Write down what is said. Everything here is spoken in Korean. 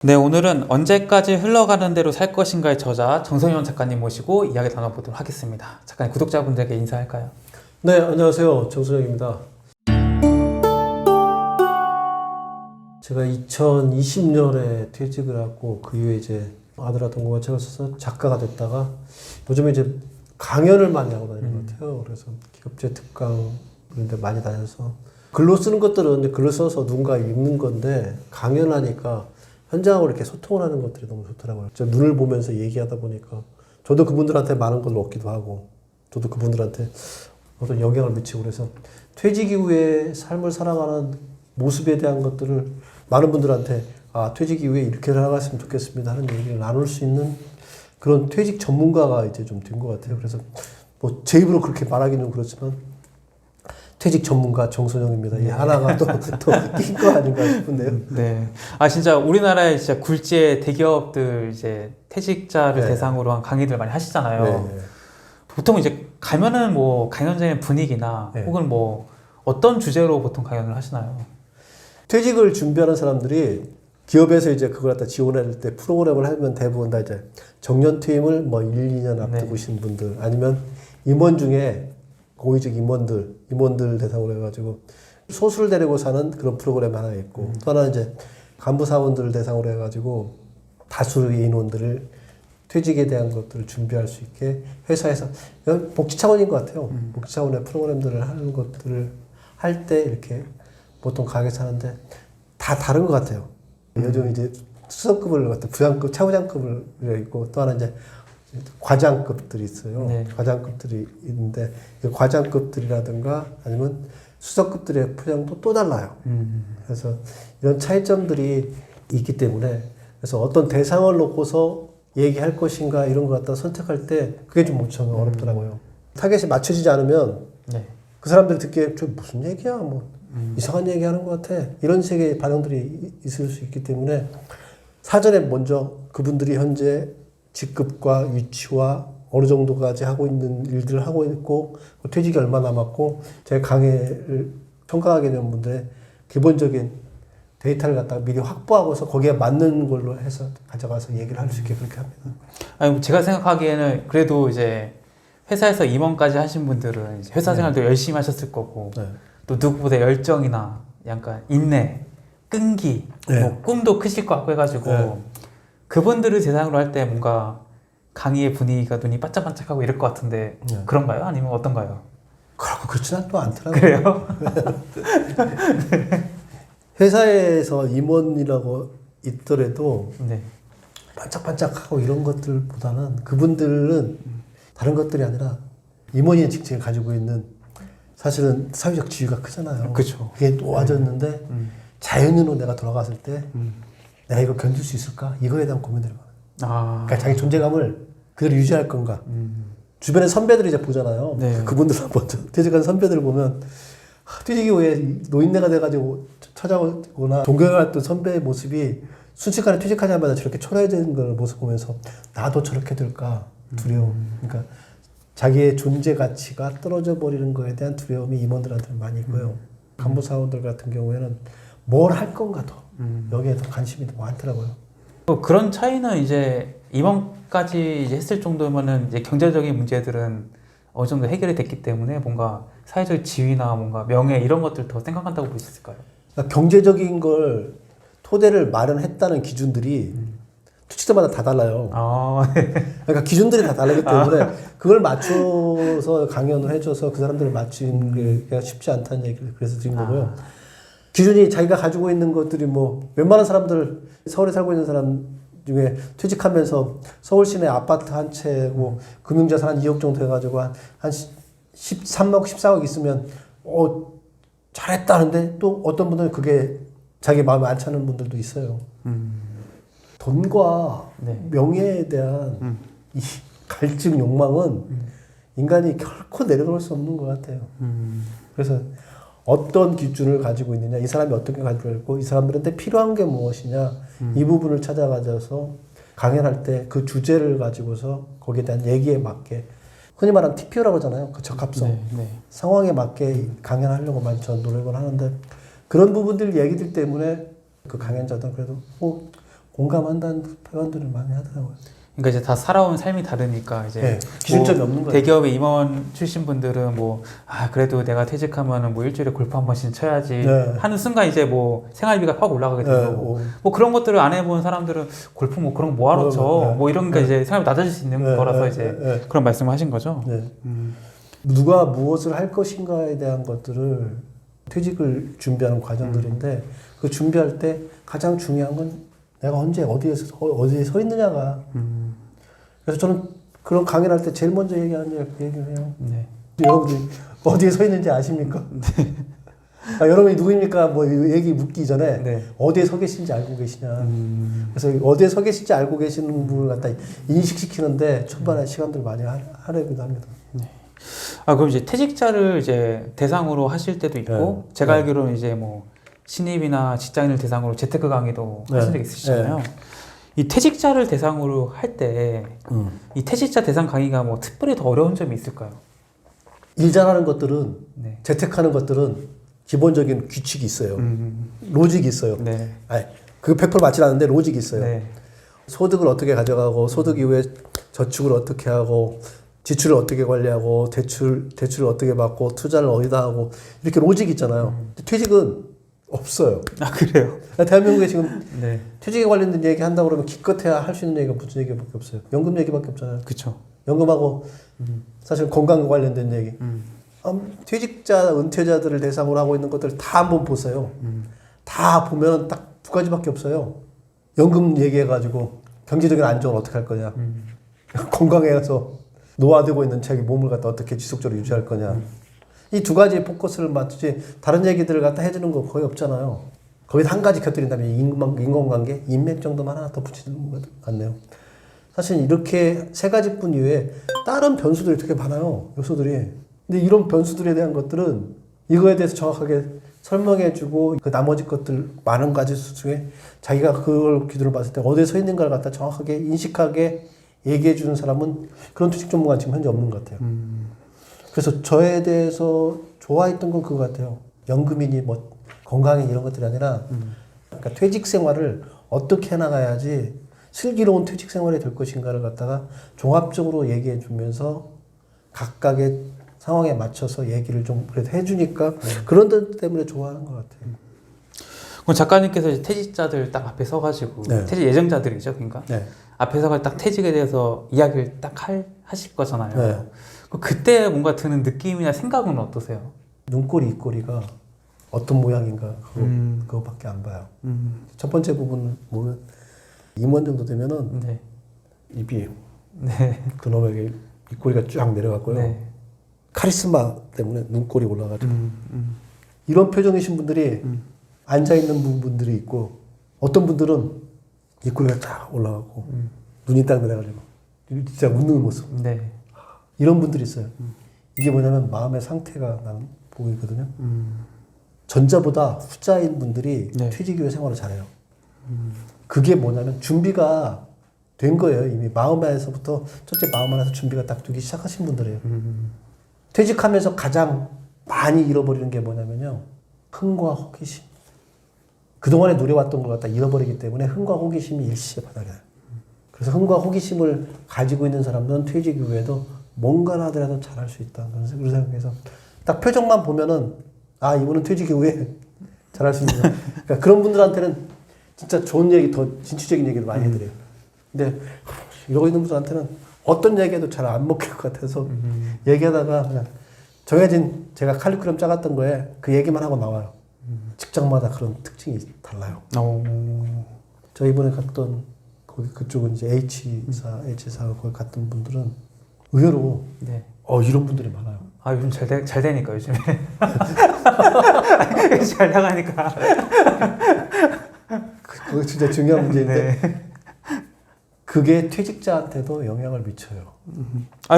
네, 오늘은 언제까지 흘러가는 대로 살 것인가의 저자 정성현 작가님 모시고 이야기 나눠보도록 하겠습니다. 작가님, 구독자분들에게 인사할까요? 네, 안녕하세요. 정수영입니다. 제가 2020년에 퇴직을 하고 그 이후에 이제 아들아 동거가 책을 써서 작가가 됐다가 요즘에 이제 강연을 많이 하고 다니는 것 같아요. 그래서 기업체 특강 이런 데 많이 다녀서 글로 쓰는 것들은 이제 글로 써서 누군가 읽는 건데 강연하니까 현장하고 이렇게 소통을 하는 것들이 너무 좋더라고요. 저 눈을 보면서 얘기하다 보니까 저도 그분들한테 많은 걸 얻기도 하고 저도 그분들한테 어떤 영향을 미치고 그래서 퇴직 이후에 삶을 살아가는 모습에 대한 것들을 많은 분들한테 퇴직 이후에 이렇게 살아갔으면 좋겠습니다 하는 얘기를 나눌 수 있는 그런 퇴직 전문가가 이제 좀 된 것 같아요. 그래서 뭐 제 입으로 그렇게 말하기는 그렇지만 퇴직 전문가 정선영입니다. 이 하나가 또 낀 거 아닌가 싶은데요. 네. 진짜 우리나라의 진짜 굴지의 대기업들 이제 퇴직자를 네. 대상으로 한 강의들 많이 하시잖아요. 네. 보통 이제 가면은 뭐 강연자의 분위기나 네. 혹은 뭐 어떤 주제로 보통 강연을 하시나요? 퇴직을 준비하는 사람들이 기업에서 이제 그걸 갖다 지원할 때 프로그램을 하면 대부분 다 이제 정년퇴임을 뭐 1, 2년 앞두고 계신 분들 아니면 임원 중에 고위직 임원들 대상으로 해가지고 소수를 데리고 사는 그런 프로그램 하나 있고 또 하나는 이제 간부 사원들을 대상으로 해가지고 다수의 인원들을 퇴직에 대한 것들을 준비할 수 있게 회사에서 이건 복지 차원인 것 같아요. 복지 차원의 프로그램들을 하는 것들을 할 때 이렇게 보통 가게에서 하는데 다 다른 것 같아요. 요즘 이제 수석급을 갖다 부장급, 차부장급을 있고 또 하나 이제 과장급들이 있어요. 네. 과장급들이 있는데 그 과장급들이라든가 아니면 수석급들의 포장도 또 달라요. 그래서 이런 차이점들이 있기 때문에 그래서 어떤 대상을 놓고서 얘기할 것인가 이런 걸 갖다 선택할 때 그게 좀 저는 어렵더라고요. 타겟이 맞춰지지 않으면 네. 그 사람들이 듣기에 저 무슨 얘기야 뭐 이상한 얘기 하는 것 같아 이런 식의 반응들이 있을 수 있기 때문에 사전에 먼저 그분들이 현재 직급과 위치와 어느 정도까지 하고 있는 일들을 하고 있고 퇴직이 얼마 남았고 제 강의를 청가하게 된 분들의 기본적인 데이터를 갖다가 미리 확보하고서 거기에 맞는 걸로 해서 가져가서 얘기를 할 수 있게 그렇게 합니다. 아니, 제가 생각하기에는 그래도 이제 회사에서 임원까지 하신 분들은 이제 회사 생활도 열심히 하셨을 거고 네. 또 누구보다 열정이나 약간 인내, 끈기, 네. 뭐 꿈도 크실 것 같고 해가지고 네. 그분들을 대상으로 할 때 뭔가 강의의 분위기가 눈이 반짝반짝하고 이럴 것 같은데 네. 그런가요? 아니면 어떤가요? 그렇고 그렇지는 또 않더라고요. 그래요? 회사에서 임원이라고 있더라도 네. 반짝반짝하고 이런 것들보다는 그분들은 다른 것들이 아니라 임원의 직책을 가지고 있는 사실은 사회적 지위가 크잖아요. 그쵸. 그게 놓아졌는데 자연인으로 내가 돌아갔을 때 내가 이거 견딜 수 있을까? 이거에 대한 고민들이 많아요. 그러니까 자기 존재감을 그대로 유지할 건가? 주변에 선배들이 이제 보잖아요. 네. 그분들 먼저 퇴직한 선배들을 보면 퇴직 이후에 노인네가 돼가지고 찾아오거나 존경했던 선배의 모습이 순식간에 퇴직하자마자 저렇게 초라해지는 걸 모습 보면서 나도 저렇게 될까 두려움. 그러니까 자기의 존재 가치가 떨어져 버리는 거에 대한 두려움이 임원들한테는 많이 있고요. 간부 사원들 같은 경우에는 뭘 할 건가 더 여기에 더 관심이 더 많더라고요. 또 그런 차이는 이제 임원까지 이제 했을 정도면은 이제 경제적인 문제들은 어느 정도 해결이 됐기 때문에 뭔가 사회적 지위나 뭔가 명예 이런 것들 더 생각한다고 볼 수 있을까요? 그러니까 경제적인 걸 토대를 마련했다는 기준들이 투치자마다 다 달라요. 그러니까 기준들이 다 다르기 때문에 그걸 맞춰서 강연을 해줘서 그 사람들을 맞추는 게 쉽지 않다는 얘기를 그래서 드린 거고요. 기준이 자기가 가지고 있는 것들이 뭐 웬만한 사람들 서울에 살고 있는 사람 중에 퇴직하면서 서울 시내 아파트 한 채고 금융자산 한 2억 정도 해가지고 한 13억 14억 있으면 잘했다 하는데 또 어떤 분들은 그게 자기 마음에 안 차는 분들도 있어요. 돈과 네. 명예에 대한 이 갈증 욕망은 인간이 결코 내려놓을 수 없는 것 같아요. 그래서 어떤 기준을 가지고 있느냐, 이 사람이 어떻게 가지고 있고, 이 사람들한테 필요한 게 무엇이냐, 이 부분을 찾아가져서 강연할 때 그 주제를 가지고서 거기에 대한 얘기에 맞게, 흔히 말하는 TPO라고 하잖아요. 그 적합성. 네. 상황에 맞게 강연하려고 많이 전 노력을 하는데, 그런 부분들 얘기들 때문에 그 강연자들은 그래도 공감한다는 표현들을 많이 하더라고요. 그러니까 이제 다 살아온 삶이 다르니까 이제 네, 기준점이 뭐 없는 거예요. 대기업의 임원 출신 분들은 뭐 그래도 내가 퇴직하면은 뭐 일주일에 골프 한 번씩 쳐야지 네. 하는 순간 이제 뭐 생활비가 확 올라가게 되는 거고 뭐 그런 것들을 안 해본 사람들은 골프 뭐 그런 거 뭐하러 쳐? 네. 뭐 이런 게 이제 생활비 낮아질 수 있는 거라서 이제 네. 그런 말씀을 하신 거죠. 네. 누가 무엇을 할 것인가에 대한 것들을 퇴직을 준비하는 과정들인데 그 준비할 때 가장 중요한 건 내가 언제 어디에 서 있느냐가. 그래서 저는 그런 강연을 할 때 제일 먼저 얘기하는 얘기를 해요. 네. 여러분들이 어디에 서 있는지 아십니까? 여러분이 누구입니까? 뭐 얘기 묻기 전에 네. 어디에 서 계신지 알고 계시냐. 그래서 어디에 서 계신지 알고 계시는 분을 갖다 인식시키는데 초반에 시간들 많이 하려고 합니다. 그럼 이제 퇴직자를 이제 대상으로 하실 때도 있고 제가 알기로는 이제 뭐 신입이나 직장인을 대상으로 재테크 강의도 하신 적 있으시잖아요. 이 퇴직자를 대상으로 할 때 이 퇴직자 대상 강의가 뭐 특별히 더 어려운 점이 있을까요? 일 잘하는 것들은 네. 재테크하는 것들은 기본적인 규칙이 있어요. 로직이 있어요. 네. 아니, 그게 100% 맞지 않는데 로직이 있어요. 네. 소득을 어떻게 가져가고 소득 이후에 저축을 어떻게 하고 지출을 어떻게 관리하고 대출을 어떻게 받고 투자를 어디다 하고 이렇게 로직이 있잖아요. 퇴직은 없어요. 그래요? 대한민국에 지금 네. 퇴직에 관련된 얘기 한다고 그러면 기껏해야 할 수 있는 얘기가 무슨 얘기밖에 없어요. 연금 얘기밖에 없잖아요. 그쵸. 연금하고 사실 건강 관련된 얘기. 퇴직자, 은퇴자들을 대상으로 하고 있는 것들 다 한번 보세요. 다 보면 딱 두 가지밖에 없어요. 연금 얘기해가지고 경제적인 안정을 어떻게 할 거냐. 건강해서 노화되고 있는 자기 몸을 갖다 어떻게 지속적으로 유지할 거냐. 이 두 가지에 포커스를 맞추지 다른 얘기들을 갖다 해주는 거 거의 없잖아요. 거기다 한 가지 곁들인다면 인간관계, 인맥 정도만 하나 더 붙이는 것 같네요. 사실 이렇게 세 가지뿐 이외에 다른 변수들이 되게 많아요. 요소들이. 근데 이런 변수들에 대한 것들은 이거에 대해서 정확하게 설명해주고 그 나머지 것들 많은 가지 중에 자기가 그걸 기준으로 봤을 때 어디에 서 있는가를 갖다 정확하게 인식하게 얘기해주는 사람은 그런 퇴직 전문가는 지금 현재 없는 것 같아요. 그래서 저에 대해서 좋아했던 건 그거 같아요. 연금이니 뭐 건강이니 이런 것들이 아니라 그러니까 퇴직 생활을 어떻게 해나가야지 슬기로운 퇴직 생활이 될 것인가를 갖다가 종합적으로 얘기해 주면서 각각의 상황에 맞춰서 얘기를 좀 그래도 해주니까 그런 것 때문에 좋아하는 것 같아요. 그럼 작가님께서 이제 퇴직자들 딱 앞에 서가지고 네. 퇴직 예정자들이죠, 그러니까 네. 앞에 서가 딱 퇴직에 대해서 이야기를 딱 하실 거잖아요. 네. 그때 뭔가 드는 느낌이나 생각은 어떠세요? 눈꼬리, 입꼬리가 어떤 모양인가 그거밖에 안 봐요. 첫 번째 부분 보면 임원 정도 되면은 네. 입이 네. 그놈에게 입꼬리가 쫙 내려갔고요. 네. 카리스마 때문에 눈꼬리 올라가지고 이런 표정이신 분들이 앉아 있는 분들이 있고 어떤 분들은 입꼬리가 쫙 올라가고 눈이 딱 내려가지고 진짜 웃는 모습. 네. 이런 분들이 있어요. 이게 뭐냐면 마음의 상태가 나는 보이거든요. 전자보다 후자인 분들이 네. 퇴직 이후에 생활을 잘해요. 그게 뭐냐면 준비가 된 거예요. 이미 마음 안에서부터 첫째 마음 안에서 준비가 딱 되기 시작하신 분들이에요. 퇴직하면서 가장 많이 잃어버리는 게 뭐냐면요. 흥과 호기심. 그동안에 누려왔던 것 갖다 잃어버리기 때문에 흥과 호기심이 일시에 바닥에 나요. 그래서 흥과 호기심을 가지고 있는 사람들은 퇴직 이후에도 뭔가를 하더라도 잘할 수 있다. 그런 생각해서 딱 표정만 보면은 아 이분은 퇴직 이후에 잘할 수 있는 그러니까 그런 분들한테는 진짜 좋은 얘기 더 진취적인 얘기를 많이 해드려요. 근데 이러고 있는 분들한테는 어떤 얘기해도 잘 안 먹힐 것 같아서 얘기하다가 그냥 정해진 제가 칼리큘럼 짜갔던 거에 그 얘기만 하고 나와요. 직장마다 그런 특징이 달라요. 저 이번에 갔던 거기 그쪽은 이제 H사 거기 갔던 분들은 의외로 네. 이런 분들이 많아요. 요즘 잘 되니까 요즘에 잘 나가니까. 그거 진짜 중요한 문제인데 네. 그게 퇴직자한테도 영향을 미쳐요.